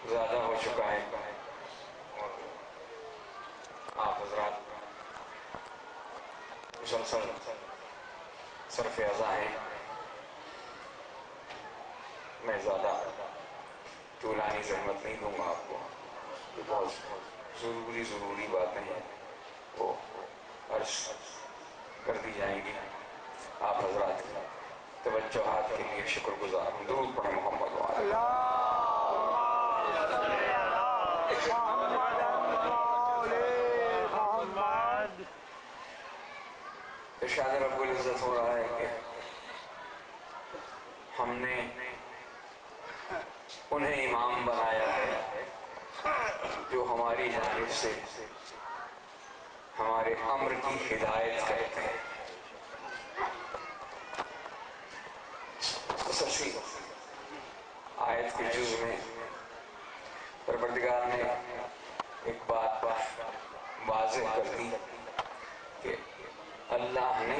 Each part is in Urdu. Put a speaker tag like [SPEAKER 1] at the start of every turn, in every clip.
[SPEAKER 1] زیادہ ہو چکا ہے اور آپ حضرات مسلسل صرف ازاں ہیں. میں زیادہ طولانی زحمت نہیں دوں گا آپ کو. یہ بہت ضروری باتیں ہیں وہ عرض کر دی جائیں گی. آپ حضرات کی توجہات کے لیے شکر گزار ہوں. درود پڑھیں محمد وعلیہ. ارشاد رب العزت ہو رہا ہے کہ ہم نے انہیں امام بنایا ہے جو ہماری جانب سے ہمارے امر کی ہدایت کرتے ہیں. سچی آیت کے جز میں پروردگار نے ایک بات واضح کر دی کہ اللہ نے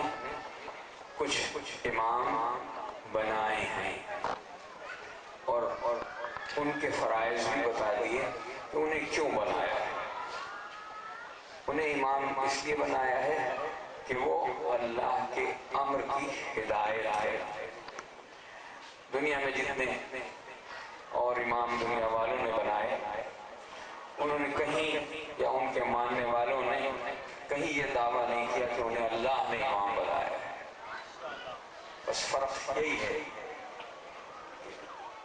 [SPEAKER 1] کچھ امام بنائے ہیں اور ان کے فرائض بھی بتا دیے کہ انہیں کیوں بنایا ہے. انہیں امام اس لیے بنایا ہے کہ وہ اللہ کے امر کی ہدایت ہے. دنیا میں جتنے اور امام دنیا والوں نے بنائے انہوں نے کہیں یا ان کے ماننے والوں نے کہیں یہ دعویٰ نہیں کیا کہ انہیں اللہ نے امام بنایا ہے. بس فرق یہی ہے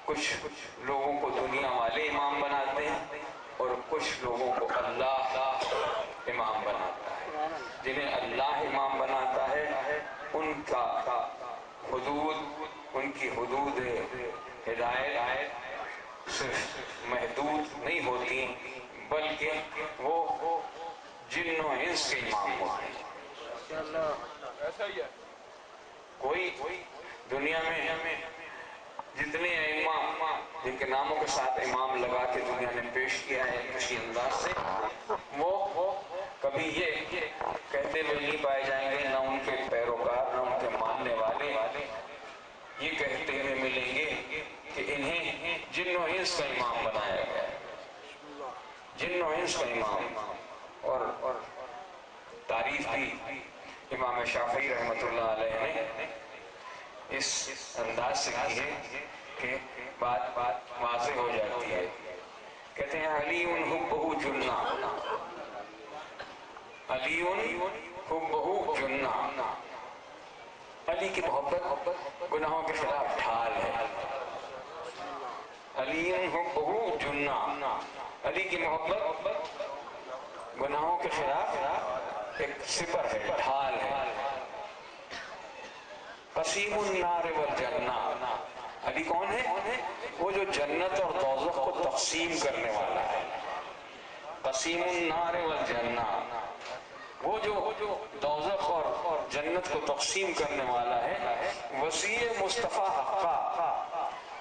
[SPEAKER 1] کچھ لوگوں کو دنیا والے امام بناتے ہیں اور کچھ لوگوں کو اللہ امام بناتا ہے. جنہیں اللہ امام بناتا ہے ان کا حدود ان کی حدود ہدایت صرف محدود نہیں ہوتی بلکہ وہ جن و انس کے امام ہوتے ہیں. کوئی دنیا میں جتنے ائمہ جن کے ناموں کے ساتھ امام لگا کے دنیا نے پیش کیا ہے کسی انداز سے وہ کبھی یہ کہتے ہوئے نہیں پائے جائیں گے نہ ان کے پیروکار نہ ان کے ماننے والے یہ کہتے ہوئے ملیں گے کہ انہیں جن و انس کا امام بنایا گیا ہے. جن و انس کا امام. اور تعریف بھی امام شافعی رحمۃ اللہ علیہ نے اس انداز سے کی ہے کہ بات واضح ہو جاتی ہے. کہتے ہیں علی حبہ جنہ علی حبہ جنہ. علی کی محبت گناہوں کے خلاف ڈھال ہے. علی حبہ جنہ. علی کی محبت گناہوں کے خلاف ایک سپر ہے ڈھال ہے. قسیم النار والجنہ. علی کون ہے؟ وہ جو جنت اور دوزخ کو تقسیم کرنے والا ہے. قسیم النار والجنہ. وہ جو دوزخ اور جنت کو تقسیم کرنے والا ہے. وسیع مصطفیٰ حقا.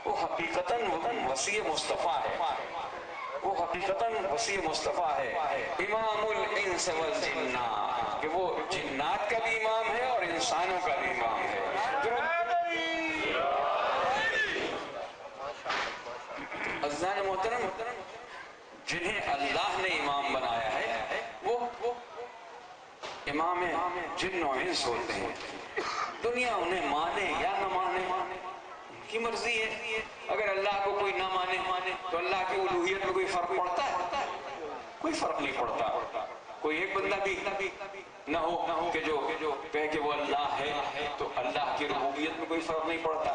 [SPEAKER 1] وہ حقیقتاً وسیع مصطفیٰ ہے. وہ حقیقتاً وسیع مصطفیٰ ہے. امام الانس والجنہ کہ وہ جنات کا بھی امام ہے اور انسانوں کا بھی امام ہے. عزیزان محترم جنہیں اللہ نے امام بنایا ہے وہ امام جن و انس ہوتے ہیں. دنیا انہیں مانے یا نہ مانے ان کی مرضی ہے. اگر اللہ کو کوئی نہ مانے تو اللہ کی الوہیت میں کوئی فرق پڑتا ہے؟ کوئی فرق نہیں پڑتا. کوئی ایک بندہ بھی نہ ہو کہ جو کہے کہ وہ اللہ ہے تو اللہ کی ربوبیت میں کوئی فرق نہیں پڑتا.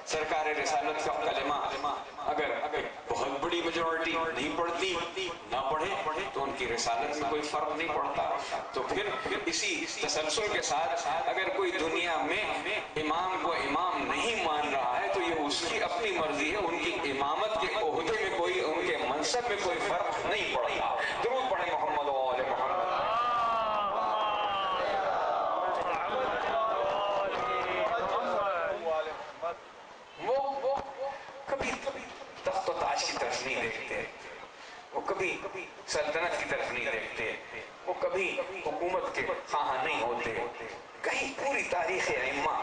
[SPEAKER 1] سرکار رسالت کا کلمہ اگر بہت بڑی میجورٹی نہیں پڑھتی نہ پڑھے تو ان کی رسالت میں کوئی فرق نہیں پڑتا. تو پھر اسی تسلسل کے ساتھ اگر کوئی دنیا میں امام کو امام نہیں مان رہا ہے تو یہ اس کی اپنی مرضی ہے. ان کی امامت کے عہدے میں کوئی ان کے منصب میں کوئی فرق نہیں پڑتا. درود پڑھیں محمد و آل محمد. وہ کبھی تخت و تاج کی طرف نہیں دیکھتے. وہ کبھی سلطنت کی طرف نہیں دیکھتے. وہ کبھی حکومت کے خواہاں نہیں ہوتے. کہیں پوری تاریخ ائمہ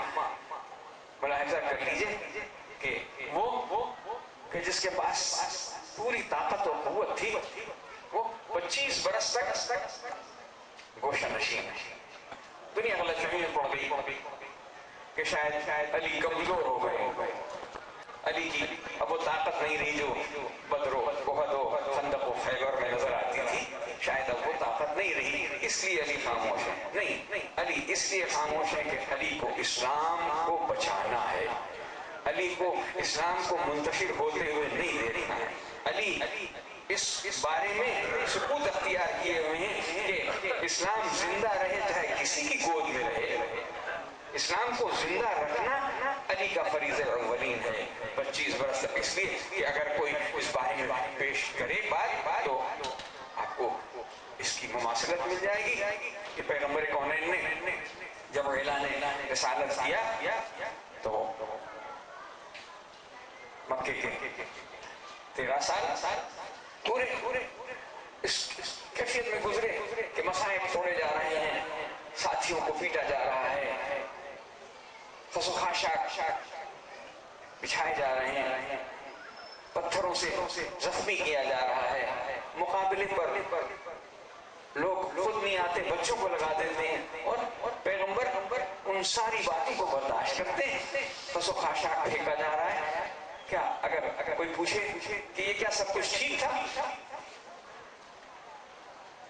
[SPEAKER 1] ملاحظہ کر لیجئے کہ وہ کہ جس کے پاس پوری طاقت و قوت تھی، وہ 25 برس تک گوشہ نشین دنیا غلط فہمی میں پڑ گئی کہ شاید علی کمزور ہو گئے، علی کی اب وہ طاقت نہیں رہی جو بدر و احد و خندق و خیبر میں نظر آتی تھی، شاید اب وہ طاقت نہیں رہی، اس لیے علی خاموش ہے۔ نہیں، علی اس لیے خاموش ہے کہ علی کو اسلام کو بچانا ہے، علی کو اسلام کو منتشر ہوتے ہوئے نہیں دیکھنا ہے۔ علی اس بارے میں سکوت اختیار کیے ہوئے ہیں کہ اسلام زندہ رہے چاہے کسی کی گود میں رہے، اسلام کو زندہ رکھنا علی کا فریضہ اولین ہے 25 برس تک، اس لیے کہ اگر کوئی اس بارے میں پیش کرے بات تو آپ کو اس کی مماثلت مل جائے گی کہ پیغمبر کونین نے جب اعلان رسالت کیا تو مکے کے 13 سال پورے اس کیفیت میں گزرے کہ مصائب توڑے جا رہے ہیں، ساتھیوں کو پیٹا جا رہا ہے، خس و خاشاک بچھائے جا رہے ہیں، پتھروں سے زخمی کیا جا رہا ہے، مقابلے پر لوگ خود نہیں آتے، بچوں کو لگا دیتے ہیں، اور پیغمبر ان ساری باتوں کو برداشت کرتے ہیں، خس و خاشاک پھینکا جا رہا ہے۔ کیا اگر کوئی پوچھے کہ یہ کیا سب کچھ ٹھیک تھا؟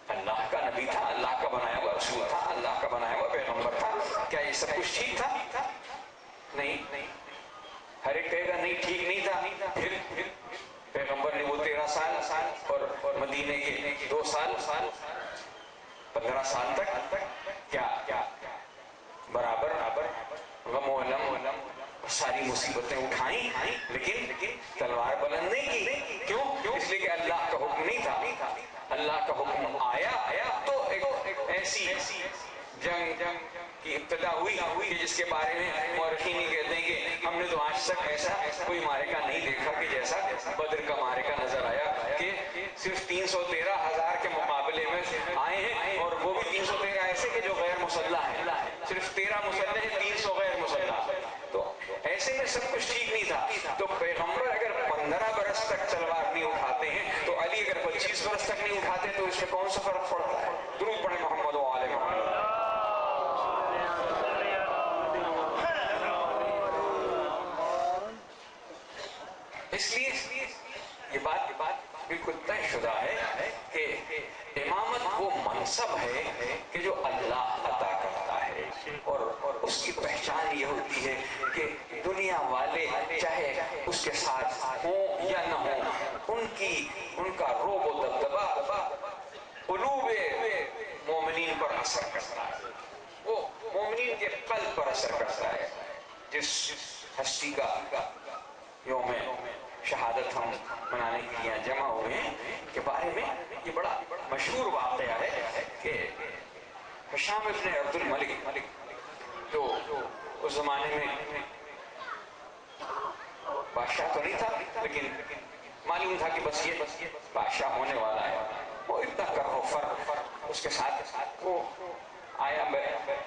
[SPEAKER 1] اللہ کا نبی تھا، اللہ کا بنایا ہوا رسول تھا، اللہ کا بنایا ہوا پیغمبر تھا، کیا یہ سب کچھ ٹھیک تھا؟ نہیں، ہر ایک کہے گا نہیں ٹھیک نہیں تھا۔ پھر پیغمبر نے وہ 13 سال اور مدینے کے 2 سال 15 سال تک کیا برابر غم و علم ساری مصیبتیں اٹھائیں، لیکن تلوار بلند نہیں کی۔ کیوں؟ اس لیے کہ اللہ کا حکم نہیں تھا، اللہ کا حکم آیا تو ایک ایسی جنگ کی ابتدا ہوئی کہ جس کے بارے میں مورخین کہتے ہیں کہ ہم نے تو آج تک ایسا کوئی معرکہ نہیں دیکھا کہ جیسا بدر کا معرکہ نظر آیا، کہ صرف 313,000 کے مقابلے میں آئے ہیں، اور وہ بھی 313 ایسے کہ جو غیر مسلح ہیں، صرف 13 مسلح ہیں، 300 غیر مسلح۔ تو ایسے میں سب کچھ ٹھیک نہیں تھا، تو پیغمبر اگر 15 برس تک تلوار نہیں اٹھاتے ہیں تو علی اگر 25 برس تک نہیں اٹھاتے تو اس میں کون سا فرق پڑتا ہے؟ درود پڑھیں محمد و آل محمد۔ اس لیے یہ بات بالکل طے شدہ ہے کہ امامت وہ منصب ہے کہ جو اللہ عطا کرتا ہے، اور اس کی پہچان یہ ہوتی ہے کہ دنیا والے چاہے اس کے ساتھ ہوں یا نہ ہوں، ان کا رعب و دبدبہ قلوب مومنین پر اثر کرتا ہے، وہ مومنین کے قلب پر اثر کرتا ہے۔ جس ہستی کا یوم شہادت ہم منانے کے لیے جمع ہوئے ہیں کے بارے میں یہ بڑا مشہور واقعہ ہے کہ ہشام ابن عبد الملک جو اس زمانے میں بادشاہ تو نہیں تھا لیکن معلوم تھا کہ بس یہ بادشاہ ہونے والا ہے، وہ اتنا کر و فر اس کے ساتھ وہ آیا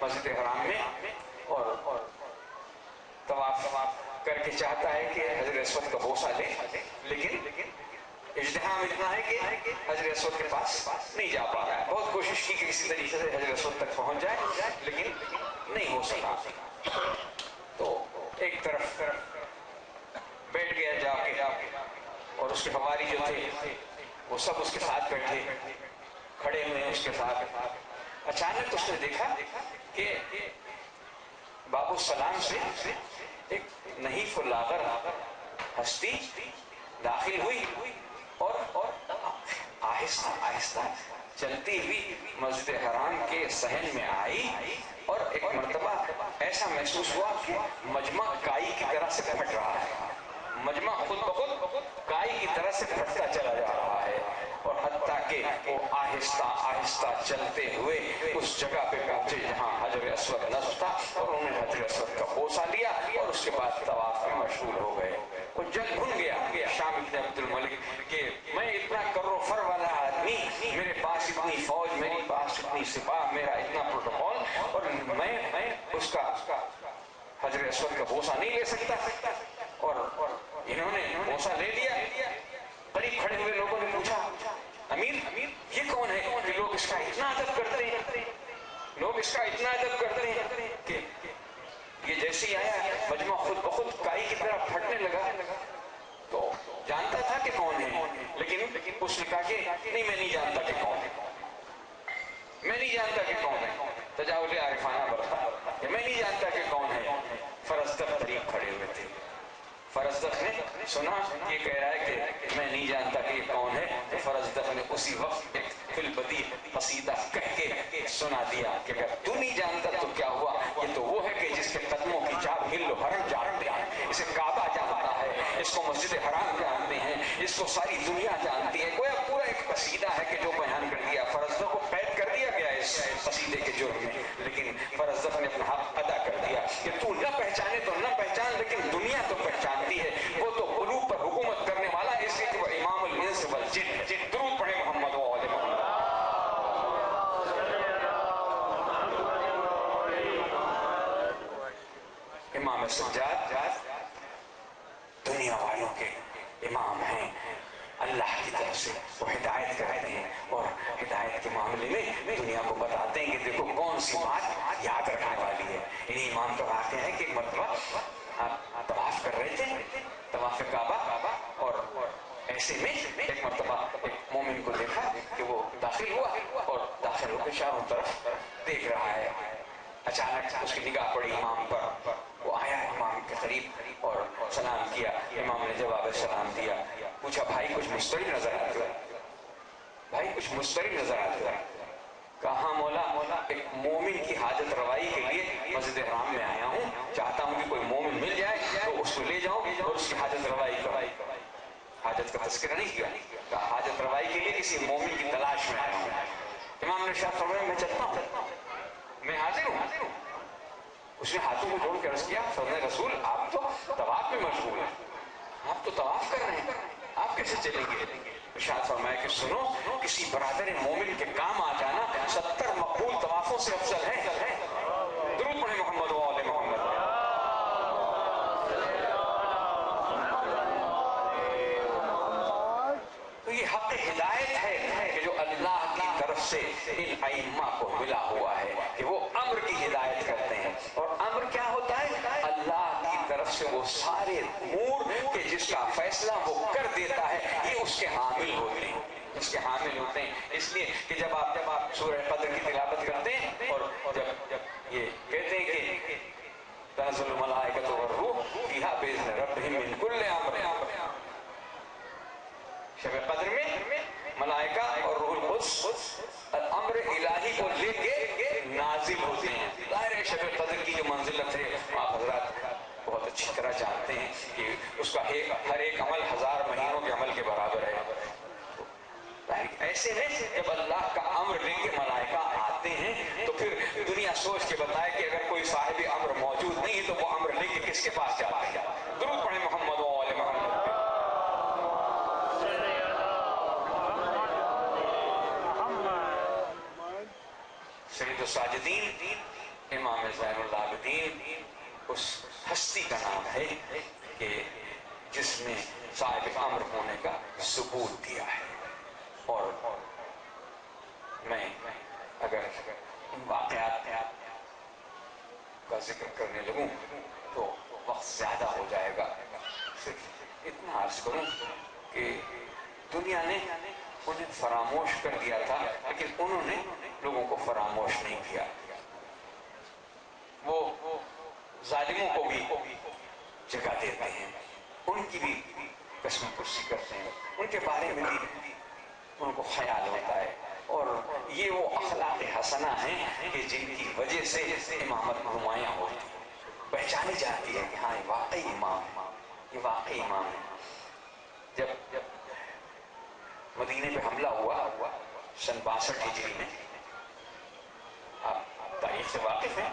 [SPEAKER 1] مسجد حرام میں اور طواف کر کے چاہتا ہے کہ حجر اسود کا بوسہ لے، لیکن اجتہام اتنا ہے کہ حجر اسود کے پاس نہیں جا پا رہا ہے، بہت کوشش کی کہ کسی طریقے سے حجر اسود تک پہنچ جائے لیکن نہیں ہو سکا، تو ایک طرف بیٹھ گیا جا کے، اور اس کے حواری جو تھے وہ سب اس کے ساتھ بیٹھے کھڑے ہوئے ہیں اس کے ساتھ۔ اچانک اس نے دیکھا کہ باب السلام سے ایک نحیف اللاغر ہستی داخل ہوئی اور آہستہ آہستہ چلتی ہوئی مسجد حرام کے صحن میں آئی، اور ایک مرتبہ ایسا محسوس ہوا کہ مجمع کائی کی طرح سے پھٹ رہا ہے، مجمع خود بخود کائی کی طرح سے پھٹتا چلا جا رہا ہے، اور حتیٰ کہ وہ آہستہ آہستہ چلتے ہوئے اس جگہ پہ پہنچے جہاں حجر اسود نصب تھا، اور انہوں نے حجر اسود کا بوسہ لیا اور اس کے بعد طواف میں مشغول ہو گئے۔ وہ جل بھن گیا ہشام ابن عبد الملک کہ میں اتنا کر و فر والا آدمی، میرے پاس اتنی فوج، میرے پاس اتنی سپاہ، میرا اتنا پروٹوکول، اور میں اس کا حجر اسود کا بوسہ نہیں لے سکتا، اور انہوں نے بوسہ لے لیا، قریب قریب کھڑے ہوئے لوگوں نے پوچھا امیر یہ کون ہے کہ لوگ اس کا اتنا ادب کرتے ہیں، لوگ اس کا اتنا ادب کرتے ہیں کہ یہ جیسے ہی آیا مجمع خود بخود کائی کی طرح پھٹنے لگا. تو جانتا تھا کہ کون ہے، لیکن اس نے کہا کہ نہیں میں نہیں جانتا کہ کون ہے، میں نہیں جانتا کہ کون ہے. تجاوز عارفانہ برتا کہ میں نہیں جانتا کہ کون ہے. فرزدق قریب کھڑے ہوئے تھے. فرزدق نے سنا یہ کہہ رہا ہے کہ میں نہیں جانتا کہ یہ کون ہے. تو فرزدق نے اسی وقت ایک فلبدی قصیدہ کہہ کے سنا دیا کہ اگر تو نہیں جانتا تو کیا ہوا، یہ تو وہ ہے کہ جس کے قدموں کی چاب ہل و حرم جانتے ہیں، اسے کعبہ جانتا ہے، اس کو مسجد حرام جانتے ہیں، اس کو ساری دنیا جانتی ہے. گویا پورا ایک قصیدہ ہے کہ جو بیان کر دیا. فرزدق کو قید کر دیا گیا اس قصیدے کے جرم میں، لیکن فرزدق نے اپنا حق ادا کر دیا کہ تو نہ پہچانے تو نہ پہچان، لیکن دنیا تو پہچانتی ہے. وہ تو قلوب پر حکومت کرنے والا ہے، اس لیے کہ وہ امام الانس والجن ہے. درود پڑھے محمد و آل محمد. امام سجاد دنیا والوں کے امام ہیں، اللہ کی طرف سے وہ ہدایت کرتے ہیں اور ہدایت کے معاملے میں دنیا کو بتاتے ہیں کہ دیکھو کون سی بات یاد رکھنے والی ہے. انہیں امام کا واقعہ ہے کہ ایک مرتبہ آپ طواف کر رہے تھے، طواف کعبہ، اور ایسے میں ایک مرتبہ ایک مومن کو دیکھا کہ وہ داخل ہوا اور داخل ہو کے چاروں طرف دیکھ رہا ہے. اچانک اس کی نگاہ پڑی امام پر. وہ آیا امام کے قریب اور سلام کیا. امام نے جواب سلام دیا. پوچھا بھائی کچھ مضطرب نظر آتے ہو، بھائی کچھ مضطرب نظر آتے ہو. کہا مولا ایک مومن کی حاجت روائی کے لیے مسجد حرام میں آیا ہوں، چاہتا ہوں کہ کوئی مومن مل جائے تو اس کو لے جاؤں اور اس کی حاجت روائی کروائی. حاجت کا تذکرہ نہیں کیا، کہا حاجت روائی کے لیے کسی مومن کی تلاش میں آیا ہوں. امام نے ارشاد فرمایا میں چلتا ہوں، میں حاضر ہوں. اس نے ہاتھوں کو جوڑ کے عرض کیا فرمایا رسول آپ تو طواف میں مشغول ہیں، آپ تو طواف کر رہے ہیں، آپ کیسے چلیں گے؟ ارشاد فرمایا کہ سنو کسی برادر مومن کے کام آ جانا 70 مقبول طوافوں سے افضل ہے. درود پڑھیں محمد و آل محمد. تو یہ حق ہدایت ہے کہ جو اللہ کی طرف سے ان ائمہ کو ملا ہوا ہے کہ وہ امر کی ہدایت کرتے ہیں. اور امر کیا ہوتا ہے؟ اللہ کی طرف سے وہ سارے امور کہ جس کا فیصلہ وہ کر دیتا ہے یہ اس کے حامل ہوتے ہیں، اس کے حامل ہوتے ہیں. اس لیے کہ جب آپ سورہ قدر کی تلاوت کرتے ہیں اور جب یہ کہتے ہیں کہ تنزل الملائکۃ والروح فیہا بإذن ربہم من کل امر، شب قدر میں ملائکہ اور روح القدس امر الہی کو لے کے نازل ہوتے ہیں. ظاہر ہے شب قدر کی جو منزلت ہے آپ حضرات بہت اچھی طرح جانتے ہیں کہ اس کا ہر ایک عمل 1000 مہینوں کے عمل کے برابر ہے. ایسے میں جب اللہ کا امر لے کے ملائکہ آتے ہیں تو پھر دنیا سوچ کے بتائے کہ اگر کوئی صاحب امر موجود نہیں ہے تو وہ امر لے کے کس کے پاس جاتے ہیں. درود پڑھیں محمد و آل محمد. سید الساجدین امام زین العابدین اس ہستی کا نام ہے کہ جس نے صاحب امر ہونے کا ثبوت دیا ہے. اور میں اگر ان واقعات کا ذکر کرنے لگوں تو وقت زیادہ ہو جائے گا. صرف اتنا عرض کروں کہ دنیا نے انہیں فراموش کر دیا تھا لیکن انہوں نے لوگوں کو فراموش نہیں کیا. وہ ظالموں کو بھی جگہ دیتے ہیں، ان کی بھی قسم پرسی کرتے ہیں، ان کے بارے میں بھی ان کو خیال ہوتا ہے. اور یہ وہ اخلاق حسنہ ہیں کہ جن کی وجہ سے امامت نمایاں ہوتی ہے، پہچانی جاتی ہے کہ ہاں یہ واقعی امام ہے، یہ واقعی امام ہے. جب مدینے پہ حملہ ہوا سن 62 ہجری میں، آپ تاریخ سے واقف ہیں،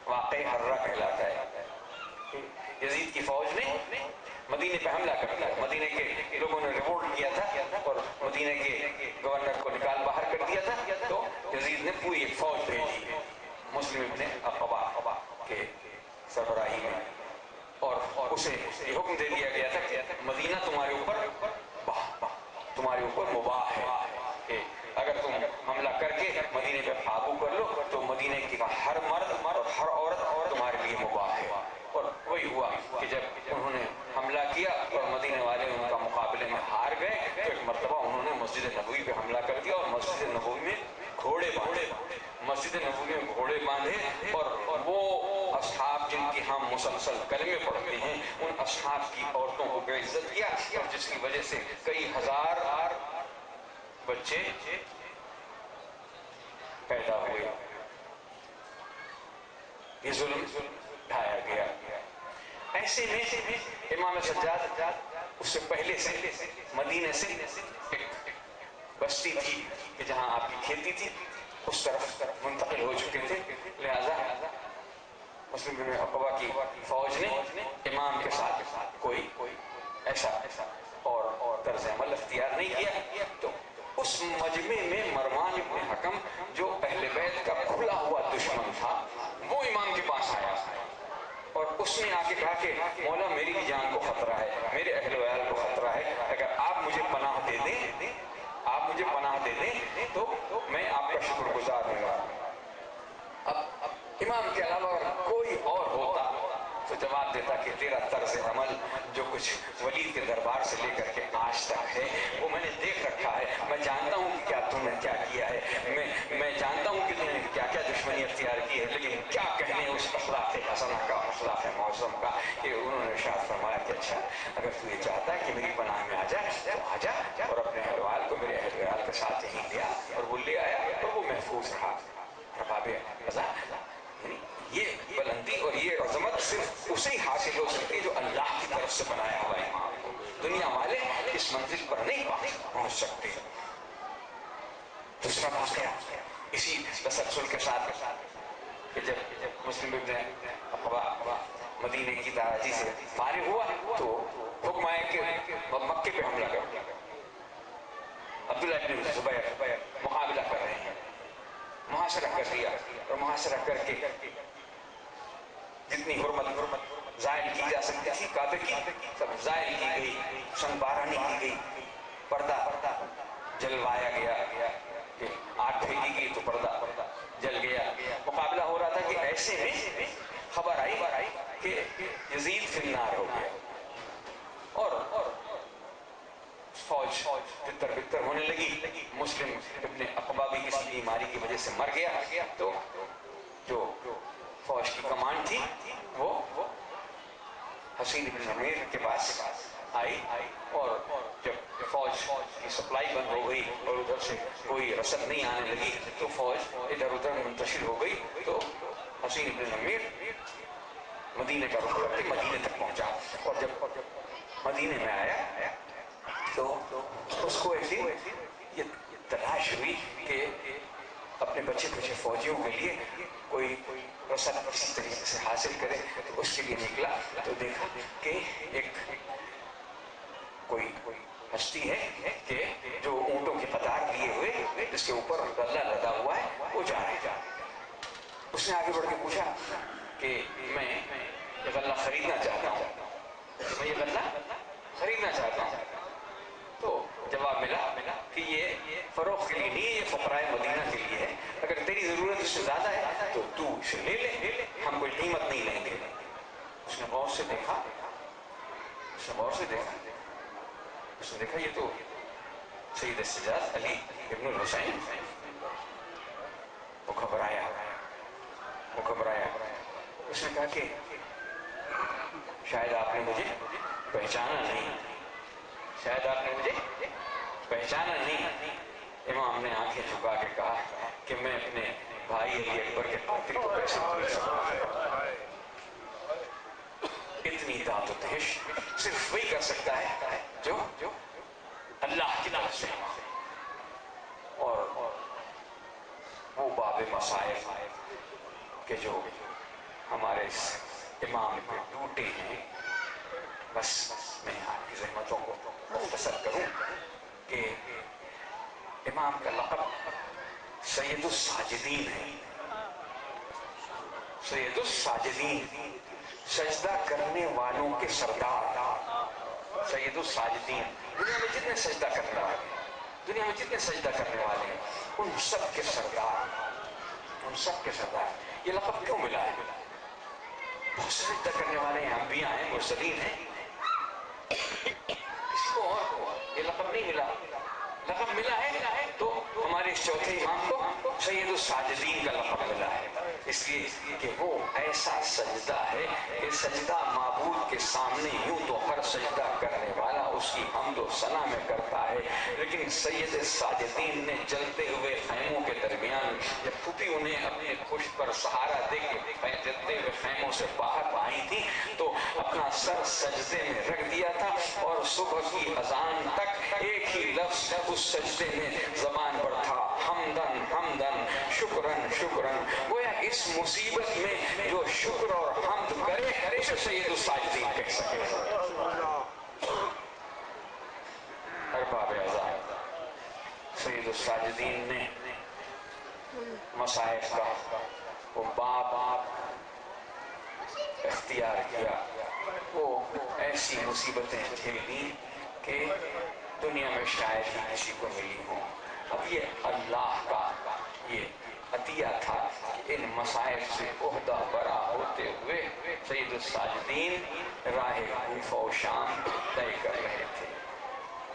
[SPEAKER 1] واقعہ حرہ کہلاتا ہے. یزید کی فوج نے مدینے پہ حملہ کر دیا. مدینے کے لوگوں نے ریوولٹ کیا تھا اور مدینے کے گورنر کو نکال باہر کر دیا تھا. تو یزید نے پوری ایک فوج بھیجی مسلم ابن عقبہ کے سربراہی میں، اور اسے یہ حکم دے دیا گیا تھا کہ مدینہ تمہارے اوپر
[SPEAKER 2] مباح ہے کہ اگر تم حملہ کر کے مدینے پہ قابو کر لو تو مدینے کی ہر مرد اور ہر عورت تمہارے لیے مباح ہے. اور وہی ہوا کہ جب انہوں نے حملہ کیا اور مدینے والے ان کا مقابلے میں ہار گئے تو ایک مرتبہ انہوں نے مسجد نبوی پہ حملہ کر دیا اور مسجد نبوی میں گھوڑے باندھے. مسجد نبوی میں گھوڑے باندھے اور وہ اصحاب جن کی ہم مسلسل کلمے پڑھتے ہیں ان اصحاب کی عورتوں کو بے عزت کیا اور جس کی وجہ سے کئی ہزار بچے پیدا ہوئے. یہ ظلم ڈھایا گیا. ایسے میں امام سجاد اس سے پہلے سے مدینے سے ایک بستی تھی کہ جہاں آپ کی کھیتی تھی اس طرف منتقل ہو چکے تھے. لہذا مسلم بن عقبہ کی فوج نے امام کے ساتھ کوئی ایسا اور طرز عمل اختیار نہیں کیا. تو اس مجمع میں مروان بن حکم جو اہل بیت کا کھلا ہوا دشمن تھا وہ امام کے پاس آیا اور اس نے آ کے کہا کہ مولا میری بھی جان کو خطرہ ہے, میرے اہل ویال کو خطرہ ہے, اگر آپ مجھے پناہ دے دیں تو میں آپ کا شکر گزار ہوں گا. اب امام کے علاوہ کوئی اور ہوتا تو جواب دیتا کہ تیرا طرز عمل جو کچھ ولید کے دربار سے لے کر کے آج تک ہے وہ میں نے دیکھ رکھا ہے, میں جانتا ہوں کہ کیا تم نے کیا کیا ہے, میں جانتا ہوں کہ تم نے کیا کیا دشمنی اختیار کی ہے, لیکن کیا کہنے اس اخلاق حسنہ کا, اخلاق معظم کا کہ انہوں نے ارشاد فرمایا کہ اچھا اگر تو یہ چاہتا ہے کہ میری پناہ میں آ جائے تو آ جا, اور اپنے اہل ویال کو میرے اہل ویال کے ساتھ یہیں لیا اور وہ لے آیا اور وہ محفوظ رہا. یہ بلندی اور یہ عظمت صرف اسے حاصل ہو سکتی جو اللہ کی طرف سے بنایا ہوا امام کو. دنیا والے اس منزل پر نہیں پہنچ سکتے. دوسرا واقعہ اسی تسلسل کے ساتھ کہ جب مسلم بن عقبہ مدینے کی تاراجی سے فارغ ہوا تو حکم آیا کہ مکے پہ حملہ کرو. عبداللہ بن زبیر مقابلہ کر رہے ہیں, محاصرہ کر دیا اور محاصرہ کر کے جتنی حرمت زائل کی جا سکتی تھی کعبے کی سب زائل کی گئی, سنبارانی کی گئی, پردہ جلوایا گیا کہ آگ پھینکی گئی تو پردہ جل گیا. مقابلہ ہو رہا تھا کہ ایسے میں خبر آئی کہ یزید فی النار ہو گیا اور فوج تتر بتر ہونے لگی. مسلم ابن عقبہ بھی کسی بیماری کی وجہ سے مر گیا. تو جو فوج کی کمانڈ تھی وہ حسین بن عمیر کے پاس آئی اور جب فوج کی سپلائی بند ہو گئی اور ادھر سے کوئی رسد نہیں آنے لگی تو فوج ادھر ادھر منتشر ہو گئی. تو حسین بن عمیر مدینے کا رخ کرتے مدینے تک پہنچا اور جب مدینے میں آیا تو اس کو ایک دن یہ تلاش ہوئی کہ اپنے بچے فوجیوں کے لیے کوئی رسد کسی طریقے سے حاصل کرے. تو اس کے لیے نکلا تو دیکھا کہ ایک کوئی ہستی ہے کہ جو اونٹوں کی قطار لیے ہوئے جس کے اوپر غلہ لدا ہوا ہے وہ جا رہے. اس نے آگے بڑھ کے پوچھا کہ میں یہ غلہ خریدنا چاہتا ہوں, میں یہ غلہ خریدنا چاہتا ہوں. تو جواب ملا کہ یہ فروخت کے لیے نہیں ہے, یہ فقراء مدینہ کے لیے ہے, اگر تیری ضرورت اس سے زیادہ ہے تو تو اسے لے لے, ہم کوئی قیمت نہیں لیں گے. اس نے غور سے دیکھا یہ تو سید السجاد علی ابن الحسین. وہ گھبرایا. اس نے کہا کہ شاید آپ نے مجھے پہچانا نہیں. امام نے آنکھیں جھکا کے کہا کہ میں اپنے بھائی علی اکبر کے قاتل کو کیسے بھول سکتا ہوں. اتنی داد و دہش صرف وہی کر سکتا ہے جو اللہ کی طرف سے, اور وہ باب مصائب کہ جو ہمارے امام پہ ٹوٹے ہیں. بس میں آپ کی زحمتوں کو مختصر کروں کہ امام کا لقب سید الساجدین ہے. سجدہ کرنے والوں کے سردار. سید الساجدین, دنیا میں جتنے سجدہ کرنے والے دنیا میں جتنے سجدہ کرنے والے ہیں ان سب کے سردار، ان سب کے سردار یہ لقب کیوں ملا ہے؟ بہت سجدہ کرنے والے ہیں، انبیاء ہیں، مرسلین ہیں، کسی کو اور کو یہ لقب نہیں ملا. لقب ملا ہے تو ہمارے چوتھے امام کو سید الساجدین کا لقب ملا ہے، اس لیے کہ وہ ایسا سجدہ ہے کہ سجدہ معبود کے سامنے یوں تو ہر سجدہ کرنے والا اس کی حمد و ثنا میں کرتا ہے، لیکن سید الساجدین نے جلتے ہوئے خیموں کے درمیان جب پھوپھی انہیں اپنے پشت پر سہارا دے کے جلتے ہوئے خیموں سے باہر آئی تھی تو اپنا سر سجدے میں رکھ دیا تھا، اور صبح کی اذان تک ایک ہی لفظ اس سجدے میں زبان پر تھا، حمدن حمدن شکرن شکرن. گویا اس مصیبت میں جو شکر اور حمد کرے اسے سید الساجدین کہہ سکے. ارباب اعظام سید الساجدین نے مصائب کا وہ باب اختیار کیا، وہ ایسی مصیبتیں جھیلی کہ دنیا میں شاید ہی کسی کو ملی ہوں. اب یہ اللہ کا یہ عطیہ تھا کہ ان مصائب سے عہدہ برا ہوتے ہوئے سید الساجدین راہ کوفہ و شام طے کر رہے تھے،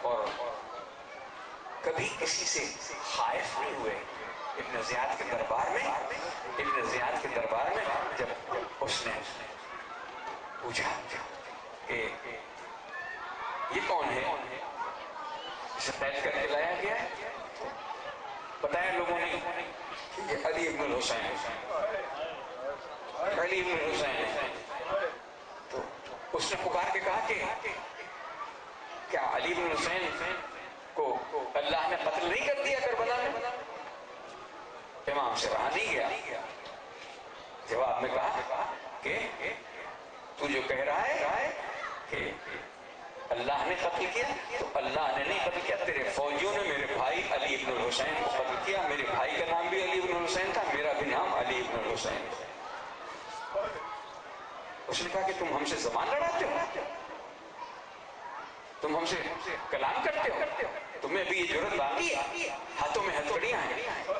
[SPEAKER 2] اور کبھی کسی سے خائف نہیں ہوئے. ابن زیاد کے دربار میں جب اس نے پوچھا کہ یہ کون ہے جسے قید کر کے لایا گیا ہے، بتایا لوگوں نے کہ یہ علی ابن الحسین ہے. تو اس نے پکار کے کہا کہ کیا علی ابن الحسین کو اللہ نے قتل نہیں کر دیا کربلا میں؟ امام سے رہا نہیں گیا، جواب میں کہا کہ تو جو کہہ رہا ہے کہ اللہ نے قتل کیا، تو اللہ نے نہیں قتل کیا، تیرے فوجیوں نے میرے بھائی علی ابن الحسین کو قتل کیا. میرے بھائی کا نام بھی علی ابن الحسین تھا، میرا بھی نام علی ابن الحسین. اس نے کہا کہ تم ہم سے زبان لڑاتے ہو، تم ہم سے کلام کرتے ہو، تمہیں بھی یہ جرأت باقی ہے؟ ہاتھوں میں ہتھکڑیاں ہیں،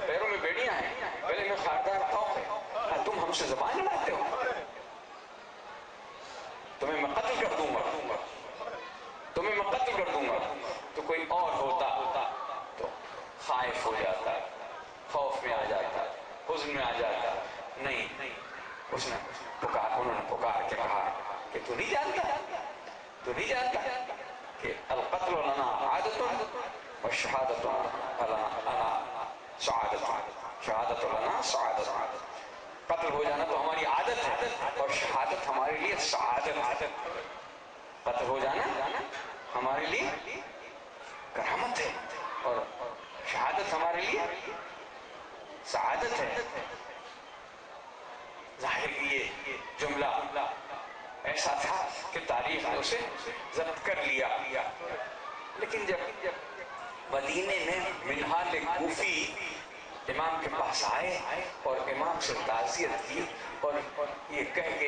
[SPEAKER 2] پیروں میں بیڑیاں ہیں، گلے میں خاردار طوق ہے، تم ہم سے زبان لڑاتے ہو؟ تمہیں میں قتل کر دوں گا، تمہیں میں قتل کر دوں گا. تو کوئی اور ہوتا تو خائف ہو جاتا، خوف میں آ جاتا، حزن میں آ جاتا. نہیں، انہوں نے پکار کے کہا کہ تو نہیں جانتا کہ القتل لنا عادت والشہادت لنا سعادت. شہادت لنا سعادت، قتل ہو جانا تو ہماری عادت ہے اور شہادت ہمارے لیے سعادت ہے. قتل ہو جانا ہمارے لیے کرامت ہے اور شہادت ہمارے لیے سعادت ہے. ظاہر یہ جملہ ایسا تھا کہ تاریخ نے اسے ضبط کر لیا. لیکن جب مدینے میں منہال کوفی امام کے پاس آئے اور امام سے تعزیت کی اور یہ کہہ کے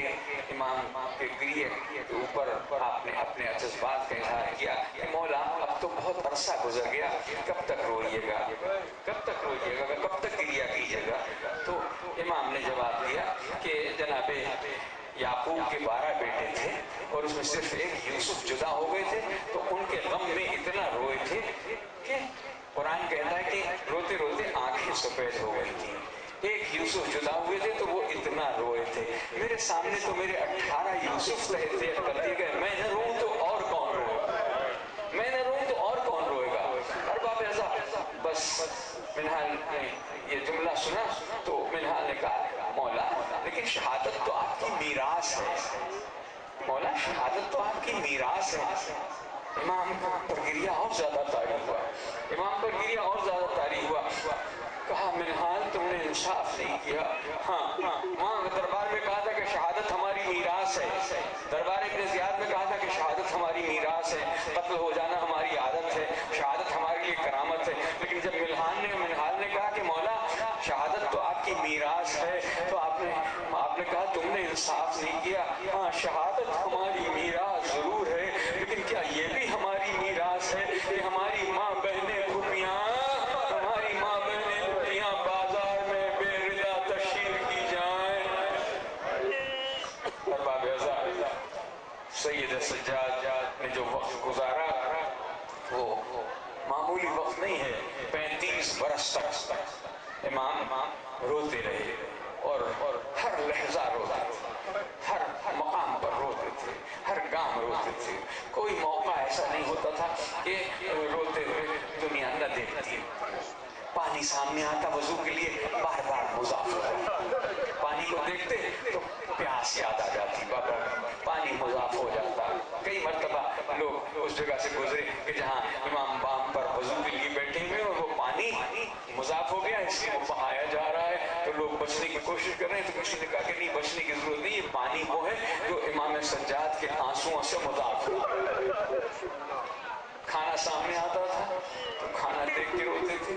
[SPEAKER 2] امام کے گریے کے اوپر آپ نے اپنے جذبات کا اظہار کیا کہ مولا اب تو بہت عرصہ گزر گیا، کب تک روئیے گا، کب تک گریا کیجیے گا. تو امام نے جواب دیا کہ جناب یعقوب کے 12 بیٹے تھے اور اس میں صرف ایک یوسف جدا ہو گئے تھے، تو ان کے غم میں اتنا روئے تھے کہ قرآن کہتا ہے کہ روتے روتے آنکھیں سفید ہو گئی تھی. ایک یوسف جدا ہوئے تھے تو وہ اتنا روئے تھے. میرے سامنے تو میرے 18 یوسف تحریر کر دیے گئے، میں نہ روؤں تو اور کون روئے گا، ارباب اعظام. بس منہال نے یہ جملہ سنا تو منہال نے کہا مولا لیکن شہادت تو آپ کی میراث ہے، مولا شہادت تو آپ کی میراث ہے. امام پر گریا اور زیادہ طاری ہوا. کہا منہال تم نے انصاف نہیں کیا. ہاں وہاں دربار میں کہا تھا کہ شہادت ہماری میراث ہے، دربار ابن زیاد میں کہا تھا کہ شہادت ہماری میراث ہے، قتل ہو جانا ہماری عادت ہے، شہادت ہمارے لیے کرامت ہے. لیکن جب منہال نے کہا کہ مولا شہادت تو آپ کی میراث ہے، تو آپ نے کہا تم نے انصاف نہیں کیا. ہاں شہادت ہماری میراث ضرور ہے، لیکن کیا یہ بھی ہماری میراث ہے کہ ہماری ماں بہنیں پھوپھیاں وہ معمولی وقت نہیں ہے. 35 برس تک امام روتے رہے اور ہر لحظہ روتے تھے, ہر مقام پر روتے تھے, ہر گام روتے تھے. کوئی موقع ایسا نہیں ہوتا تھا کہ روتے ہوئے دنیا نہ دیکھتی. پانی سامنے آتا وضو کے لیے, بار بار مضاف ہو جاتا. پانی کو دیکھتے تو پیاس یاد آ جاتی, بابا پانی مضاف ہو جاتا. کئی مرتبہ لوگ اس جگہ سے گزرے کہ جہاں امام بام پر وضو کے لیے بیٹھے ہوئے اور وہ پانی مضاف ہو گیا, اس لیے وہ بہایا جا رہا ہے, تو لوگ بچنے کی کوشش کر رہے ہیں. تو کسی نے کہا کہ نہیں, بچنے کی ضرورت نہیں, یہ پانی وہ ہے جو امام سجاد کے آنسوؤں سے مضاف ہوا. کھانا سامنے آتا تھا تو کھانا دیکھ کے روتے تھے,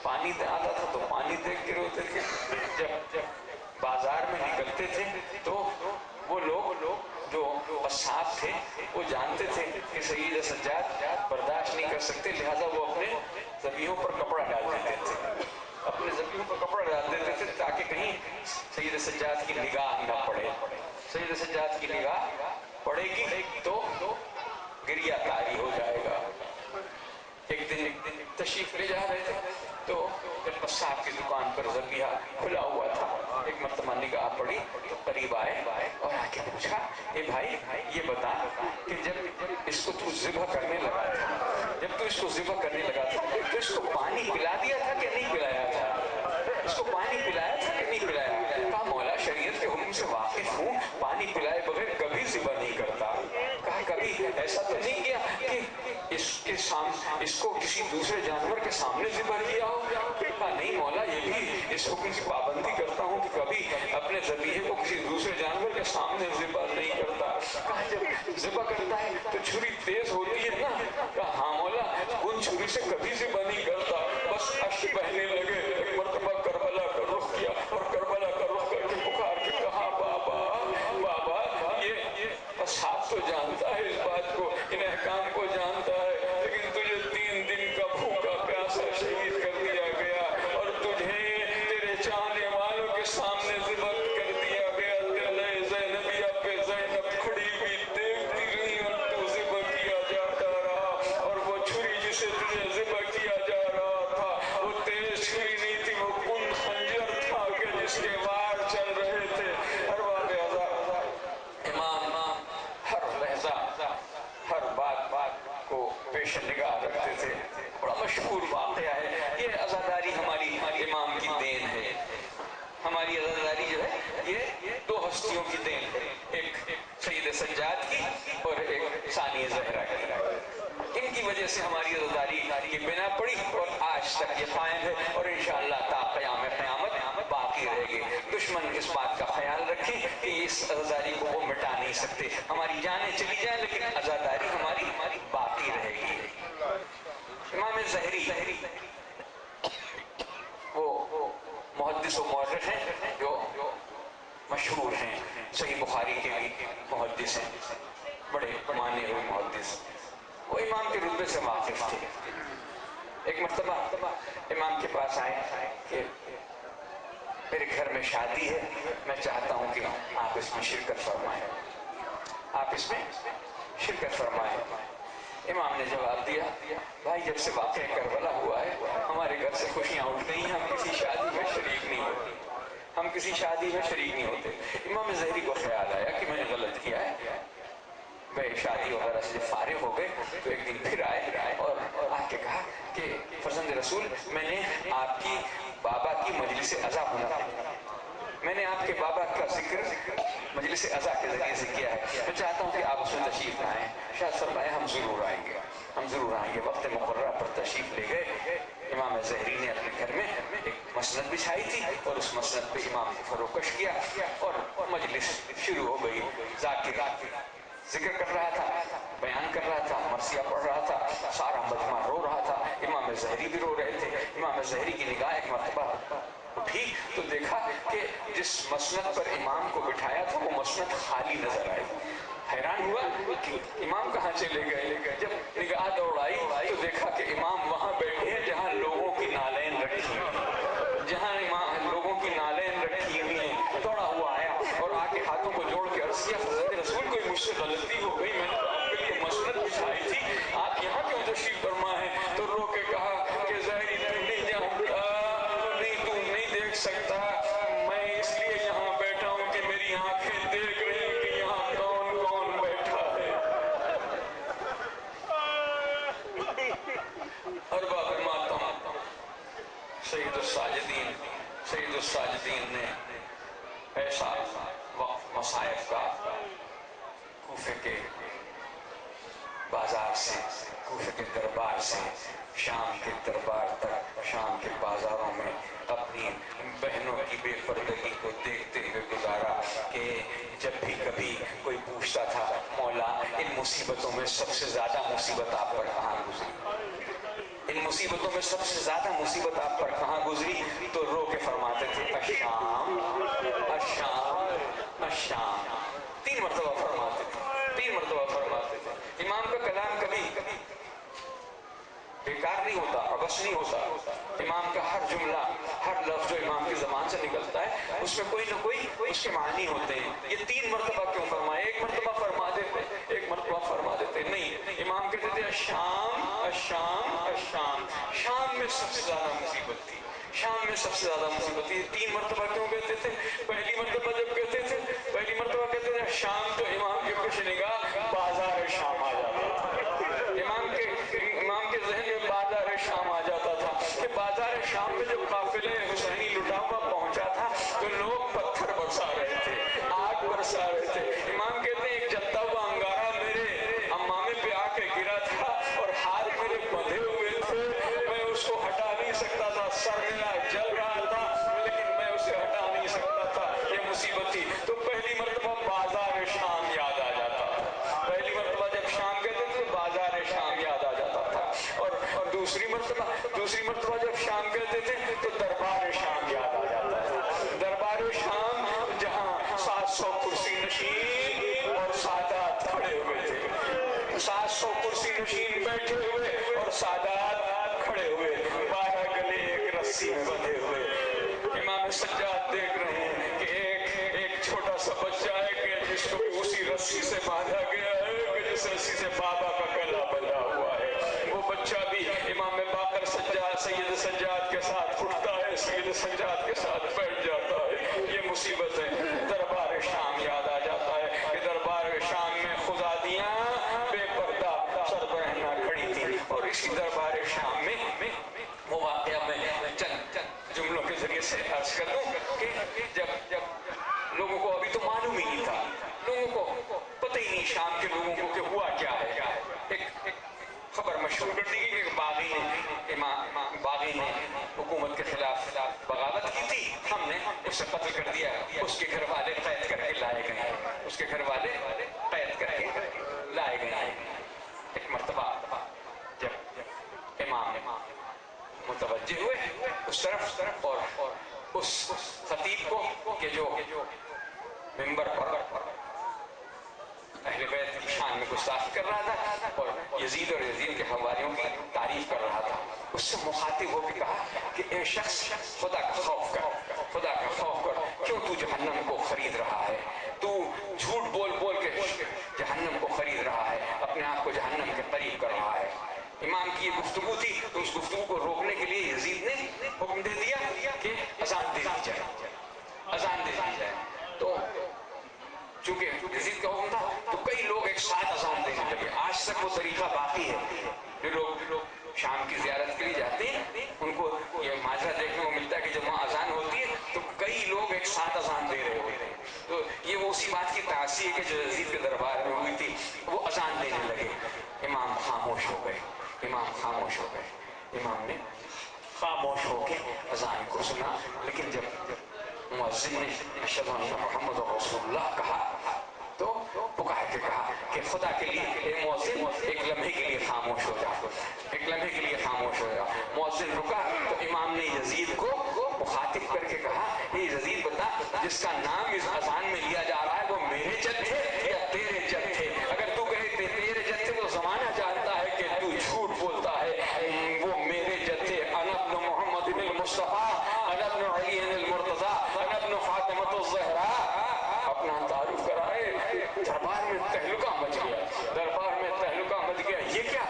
[SPEAKER 2] پانی آتا تھا تو پانی دیکھ کے روتے تھے. جب بازار میں نکلتے تھے تو وہ لوگ جو قصاب تھے وہ جانتے تھے کہ سید سجاد برداشت نہیں کر سکتے, لہذا وہ اپنے ذبیحوں پر کپڑا ڈال دیتے تھے, اپنے ذبیحوں پر کپڑا ڈال دیتے تھے تاکہ کہیں سید سجاد کی نگاہ نہ پڑے. سید سجاد کی نگاہ پڑے گی تو گریہ طاری ہو جائے گا. ایک دن تشریف لے جا رہے تھے تو قصاب کی دکان پر ذبیحہ کھلا ہوا تھا. ایک مرتبہ نگاہ پڑی تو قریب آئے اور آ کے پوچھا, اے بھائی یہ بتا کہ جب اس کو تو ذبح کرنے لگا تھا, تو اس کو پانی پلا دیا تھا کہ نہیں پلایا تھا؟ اس کو پانی پلایا تھا کہ نہیں پلایا؟ کہا مولا شریعت کے حکم سے واقف ہوں, پانی پلائے بغیر کبھی ذبح نہیں کرتا. کہا کبھی ایسا تو نہیں کیا کہ اس کو کسی دوسرے جانور کے سامنے ذبح کیا ہو؟ کہا نہیں مولا, یہ بھی اس حکم کی پابندی کرتا ہوں کہ کبھی اپنے ذبیحے کو کسی دوسرے جانور کے سامنے ذبح نہیں کرتا. کہا جب ذبح کرتا ہے تو چھری تیز ہوتی ہے نا؟ کہا ہاں مولا, ان چھری سے کبھی ذبح نہیں کرتا, بس اشک بہنے لگے. ایک مرتبہ کربلا کا رخ کیا اور کربلا کا رخ کر کے پکار کے کہا بابا یہ قصاب تو جانتا ہے اس بات کو, ان احکام کو جانتا ہے, لیکن تجھے 3 دن کا بھوکا پیاسا شہید کر دیا گیا اور تجھے تیرے چاہنے والوں کے سامنے ذبح کر دیا گیا. دل زینبیہ پہ زینب کھڑی ہوئی دیکھتی رہی اور تو ذبح کیا جاتا رہا, اور وہ چھری جسے تجھے ذبح کیا جا رہا تھا وہ تیز چھری نہیں تھی, وہ کن خنجر تھا کہ جس کے وار چل رہے تھے. ارباب اعضاء امام ہر لحظہ ہر بات کو پیش نگاہ رکھتے تھے. بڑا مشہور واقعہ ہے یہ. عزاداری ہماری امام کی دین ہے. ہماری عزاداری جو ہے یہ 2 ہستیوں کی دین ہے, ایک سید سجاد کی اور ایک ثانی زہرا کی. ان کی وجہ سے ہماری عزاداری کی بنا پڑی اور آج تک یہ قائم ہے, اور انشاءاللہ تا قیامت باقی رہے گی. دشمن اس بات کا خیال رکھیں کہ اس عزاداری کو وہ مٹا نہیں سکتے. ہماری جانیں چلی جائیں لیکن عزاداری ہماری باقی رہے گی. امام زہری وہ محدث و مورخ ہیں جو مشہور ہیں, صحیح بخاری کے بھی محدث ہیں, بڑے مانے ہوئے محدث. وہ امام کے رتبے سے واقف تھے. ایک مرتبہ امام کے پاس آئے کہ میرے گھر میں شادی ہے, میں چاہتا ہوں کہ آپ اس میں شرکت فرمائیں. امام نے جواب دیا, بھائی جب سے واقعہ کربلا ہوا ہے ہمارے گھر سے خوشیاں اٹھ گئی ہیں, ہم کسی شادی میں شریک نہیں ہوتے. امام زہری کو خیال آیا کہ میں نے غلط کیا ہے. میں شادی وغیرہ سے فارغ ہو گئے تو ایک دن پھر آئے اور آ کے کہا کہ فرزند رسول, میں نے آپ کی بابا کی مجلس عزا ہونا ہے, میں نے آپ کے بابا کا ذکر مجلس عزا کے ذریعے سے کیا ہے, میں چاہتا ہوں کہ آپ اس میں تشریف لائیں. شاید فرمایا ہم ضرور آئیں گے. وقت مقررہ پر تشریف لے گئے. امام زہری نے اپنے گھر میں ایک مسند بچھائی تھی اور اس مسند پہ امام کو فروکش کیا اور مجلس شروع ہو گئی. ذکر کر رہا تھا, بیان کر رہا تھا, مرثیہ پڑھ رہا تھا, سارا مجمع رو رہا تھا. امام زہری بھی رو رہے تھے. امام زہری کی نگاہ ایک مرتبہ اٹھی تو دیکھا کہ جس مسند پر امام کو بٹھایا تھا وہ مسند خالی نظر آئی. حیران ہوا کہ امام کہاں چلے گئے. جب نگاہ دوڑائی تو دیکھا کہ امام وہاں بیٹھے ہیں جہاں لوگوں کی نالین رکھی ہوئی ہیں. دوڑا ہوا آیا اور آ کے ہاتھوں کو جوڑ کے عرض کیا, حضرت رسول کوئی مجھ سے غلطی ہو گئی, میں نے تو آپ کے لیے مسند بچھائی تھی, آپ یہاں کیوں تشریف ارباب ماتم سید الساجدین نے ایسا وقت مصائب کا کوفے کے بازار سے، کوفے کے دربار سے شام کے دربار تک، شام کے بازاروں میں اپنی بہنوں کی بے پردگی کو دیکھتے ہوئے گزارا کہ جب بھی کبھی کوئی پوچھتا تھا مولا ان مصیبتوں میں سب سے زیادہ مصیبت آپ پر کہاں گزری، ان مصیبتوں میں سب سے زیادہ مصیبت آپ پر کہاں گزری، تو رو کے فرماتے تھے الشام الشام الشام، 3 مرتبہ فرماتے تھے، 3 مرتبہ فرماتے تھے۔ امام کا کلام کبھی بیکار نہیں ہوتا، عبث نہیں ہوتا، امام کا ہر جملہ، ہر لفظ جو امام کی زبان سے نکلتا ہے اس میں کوئی نہ کوئی اس کے معنی ہوتے ہیں۔ یہ 3 مرتبہ کیوں فرمائے؟ 1 مرتبہ فرما دیتے، 1 مرتبہ فرما دیتے نہیں، امام کہتے تھے الشام الشام الشام، شام میں سب سے زیادہ مصیبت تھی، شام میں سب سے زیادہ مصیبت تھی۔ 3 مرتبہ کیوں کہتے تھے؟ پہلی مرتبہ جب کہتے تھے، پہلی مرتبہ کہتے تھے شام، تو امام کی پیش نگاہ بازار شام آ جاتا تھا، امام کے ذہن میں بازار شام آ جاتا تھا کہ بازار شام میں جب قافلہ حسینی لٹا ہوا پہنچا تھا تو لوگ پتھر برسا رہے تھے، آگ برسا رہے تھے۔ امام کہتے ہیں ایک جلتا ہوا انگارہ میرے امامے پہ آ کے گرا تھا اور ہاتھ میرے بندھے ہوئے تھے، میں اس کو ہٹا نہیں سکتا تھا، سر میرا جل رہا تھا لیکن میں اسے ہٹا نہیں سکتا تھا، یہ مصیبت تھی۔ تو پہلی مرتبہ بازار شام یاد آ جاتا تھا، پہلی مرتبہ جب شام کہتے تھے بازار شام یاد آ جاتا تھا، اور دوسری مرتبہ جب شام کہتے تھے تو دربار شام یاد آ جاتا تھا، دربار شام جہاں 700 کرسی نشین اور سادات کھڑے ہوئے تھے، 700 کرسی نشین بیٹھے ہوئے اور سادات کھڑے ہوئے، 12 گلے ایک رسی میں بندھے ہوئے۔ امام سجاد دیکھ رہے ہیں کہ ایک چھوٹا سا بچہ ہے کہ جس کو اسی رسی سے باندھا گیا ہے کہ جس رسی سے بابا کا گلا بندھا ہوا ہے، وہ بچہ بھی امام باقر سجاد سید سجاد کے ساتھ اٹھتا ہے، سید سجاد کے ساتھ بیٹھ جاتا ہے۔ یہ مصیبت ہے، دربار شام یاد آ جاتا ہے کہ دربار شام میں خزادیاں بے پردہ سربرہنہ کھڑی تھی، اور اسی دربار شام میں وہ واقعہ میں چند جملوں کے ذریعے سے عرض کر دوں کہ جب لوگوں کو ابھی تو معلوم ہی نہیں تھا، لوگوں کو پتہ ہی نہیں شام کے لوگوں کو کہ ہوا کیا ہے، ایک خبر مشہور کر دی کہ باغی نے حکومت کے خلاف بغاوت کی تھی، ہم نے اسے قتل کر دیا، اس کے گھر والے قید کر کے لائے گئے، اس کے گھر والے قید کر کے لائے گئے۔ ایک مرتبہ جب امام متوجہ ہوئے اس طرف اور اس خطیب کو کہ جو منبر پر اہل بیت کی شان میں گستاخی کر رہا تھا اور یزید اور یزید کے حواریوں کی تعریف کر رہا تھا، اس سے مخاطب ہو کے کہا کہ اے شخص خدا کا خوف کر، خدا کا خوف کر، کیوں تو جہنم کو خرید رہا ہے، تو جھوٹ بول بول کے جہنم کو خرید رہا ہے، اپنے آپ کو جہنم کے قریب کر رہا ہے۔ امام کی یہ گفتگو تھی تو اس گفتگو کو روکنے کے لیے یزید نے حکم دے دیا کہ اذان دے دی جائے، اذان دے دی جائے۔ تو چونکہ یزید کا حکم تھا تو کئی لوگ ایک ساتھ اذان دینے لگے۔ آج تک وہ طریقہ باقی ہے، جو لوگ شام کی زیارت کے لیے جاتے ہیں ان کو یہ ماجرا دیکھنے کو ملتا ہے کہ جب وہاں اذان ہوتی ہے تو کئی لوگ ایک ساتھ اذان دے رہے ہوتے ہیں۔ تو یہ وہ اسی بات کی تعصیب ہے کہ جو یزید کے دربار میں ہوئی تھی، وہ اذان دینے لگے، امام خاموش ہو گئے، امام خاموش ہو گئے، امام نے خاموش ہو کے اذان کو سنا، لیکن جب مؤذن نے اشہد ان محمد رسول اللہ کہا تو پکار کے کہا کہ خدا کے لیے اے مؤذن ایک لمحے کے لیے خاموش ہو جا، ایک لمحے کے لیے خاموش ہو جا۔ مؤذن رکا تو امام نے یزید کو مخاطب کر کے کہا اے یزید بتا، جس کا نام اس اذان میں لیا جا رہا ہے وہ میرے جد تھے یا تیرے جد تھے؟ اگر تو کہے تیرے جد تھے تو زمانہ جانتا ہے کہ تو جھوٹ بولتا ہے، وہ میرے جد تھے، انا ابن محمد المصطفیٰ، انا ابن علی المرتضیٰ، انا ابن فاطمۃ الزہراء۔ اپنا تعارف کرائے، دربار میں تہلکہ مچ گیا، دربار میں تہلکہ مچ گیا۔ یہ کیا؟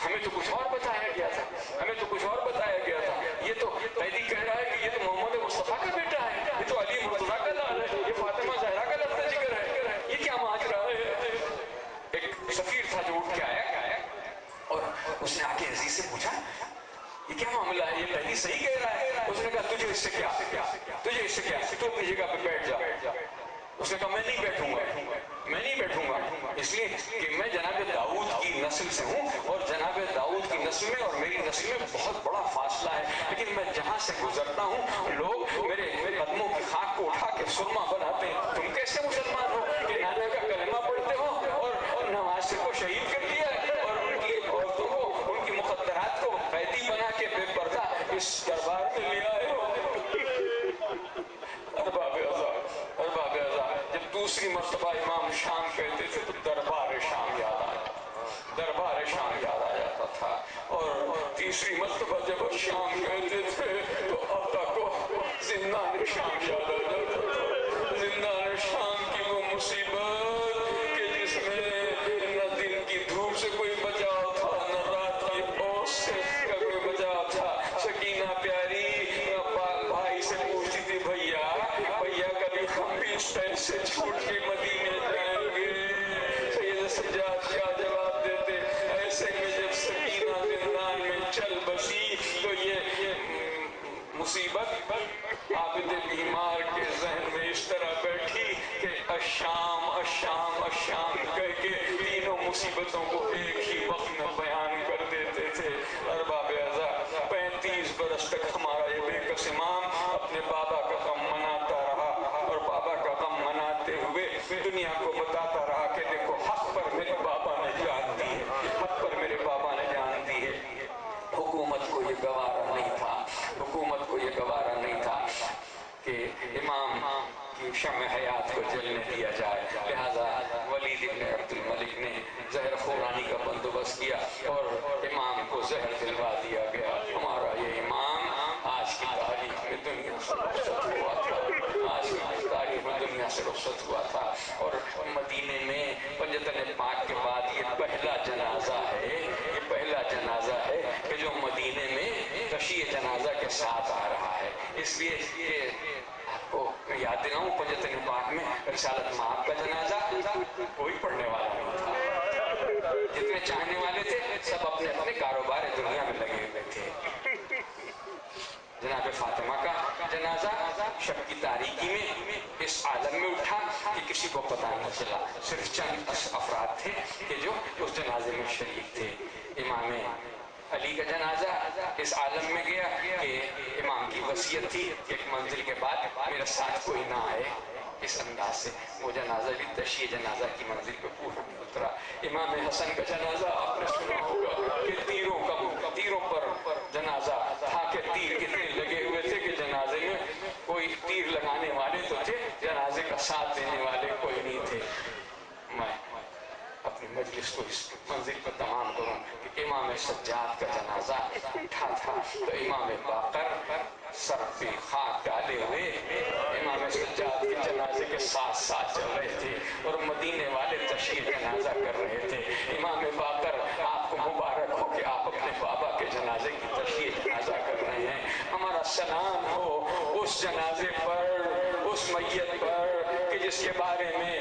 [SPEAKER 2] ہمیں تو کچھ اور بتایا گیا تھا، ہمیں تو کچھ اور بتایا گیا تھا، یہ تو قیدی کہہ رہا ہے کہ یہ تو محمد مصطفیٰ کا بیٹا ہے، یہ تو علی مرتضیٰ کا لال ہے، یہ اس نے آ کے عزیز سے پوچھا یہ کیا معاملہ ہے، یہ پہلی صحیح کہہ رہا ہے؟ اس نے کہا تجھے اس سے کیا، تجھے اس سے کیا، تو اپنی جگہ پہ بیٹھ جا۔ اس نے کہا میں نہیں بیٹھوں گا، میں نہیں بیٹھوں گا، اس لیے کہ میں جناب داؤد کی نسل سے ہوں، اور جناب داؤد کی نسل میں اور میری نسل میں بہت بڑا فاصلہ ہے، لیکن میں جہاں سے گزرتا ہوں لوگ میرے قدموں کی خاک کو اٹھا کے سرما بناتے ہیں۔ تم کیسے مسلمان ہو کہ نانا کا کلمہ پڑھتے ہو اور نماز کو شہید کر دیا ہے، اور ان کی عورتوں کو، ان کی مخدرات کو قیدی بنا کے بے پردہ اس دربار میں لے آئے ہو؟ ارباب اعضاء جب دوسری مرتبہ امام شام کہتے تھے تو دربار شام یاد آیا، دربار شام یاد آ جاتا تھا، اور تیسری مرتبہ جب شام کہتے تھے تو آقا کو زندان شام یاد آ جاتا تھا، زندان شام کی وہ مصیبت کہ جس میں نہ دن کی دھوپ سے کوئی بچاؤ تھا، نہ رات کی اوس سے کوئی بچاؤ تھا۔ سکینہ پیاری بھائی سے پوچھتی تھی بھیا کبھی ہم بھی اس ٹائم سے چھوٹ کے مدینے جائیں گے؟ سید سجاد کیا جواب دیتے؟ ایسے میں جب سکینہ زندان میں چل بسی تو یہ مصیبت عابد بیمار کے ذہن میں اس طرح بیٹھی کہ الشام الشام الشام کہہ کے تینوں مصیبتوں کو ایک ہی وقت میں بیان کر دیتے تھے۔ ارباب اعضاء 35 برس تک ہمارا یہ بے کس امام اپنے بابا کا غم مناتا رہا، اور بابا کا غم مناتے ہوئے دنیا کو بتاتا رہا کہ دیکھو حق پر میرے بابا نے جان دی ہے، حق پر میرے بابا نے جان دی ہے۔ حکومت کو یہ گوارا نہیں تھا، حکومت کو یہ گوارا نہیں تھا کہ امام کی شمع حیات کو جلنے دیا جائے، لہذا ولید بن عبد الملک نے زہر خورانی کا بندوبست کیا اور امام کو زہر دلوا دیا گیا۔ ہمارا یہ امام آج کی تاریخ میں دنیا سے رخصت ہوا تھا، آج کی تاریخ میں دنیا سے رخصت ہوا تھا، اور مدینے میں پنجتن پاک کے بعد یہ پہلا جنازہ ہے، یہ پہلا جنازہ ہے کہ جو مدینے میں تشیع جنازہ کے ساتھ آ رہا ہے۔ اس لیے آپ کو میں یاد دلاؤں پنجتن پاک میں رسالت مآب کا جنازہ کوئی پڑھنے والا نہیں تھا، جتنے چاہنے والے تھے سب اپنے اپنے کاروبار دنیا میں لگے ہوئے تھے۔ جناب فاطمہ کا جنازہ شب کی تاریکی میں اس عالم میں اٹھا کہ کسی کو پتہ نہ چلا، صرف چند افراد تھے کہ جو اس جنازے میں شریک تھے۔ امام علی کا جنازہ اس عالم میں گیا کہ امام کی وصیت تھی ایک منزل کے بعد میرا ساتھ کوئی نہ آئے، اس انداز سے وہ جنازہ بھی تشیع جنازہ کی منزل پہ پورا اترا۔ امام حسن کا جنازہ آپ نے سنا ہوگا کہ تیروں پر جنازہ تھا کہ تیر کتنے لگے ہوئے تھے کہ جنازے میں کوئی تیر لگانے والے تو تھے، جنازے کا ساتھ دینے والے کوئی نہیں تھے۔ میں اپنی مجلس کو اس منزل پر تمام کروں کہ امام سجاد کا جنازہ اٹھا تھا تو امام باقر سر پہ خاک ڈالے ہوئے امام سجاد کے جنازے کے ساتھ ساتھ چل رہے تھے، اور مدینے والے تشیع جنازہ کر رہے تھے۔ امام باقر آپ کو مبارک ہو کہ آپ اپنے بابا کے جنازے کی تشیع جنازہ کر رہے ہیں۔ ہمارا سلام ہو اس جنازے پر، اس میت پر کہ جس کے بارے میں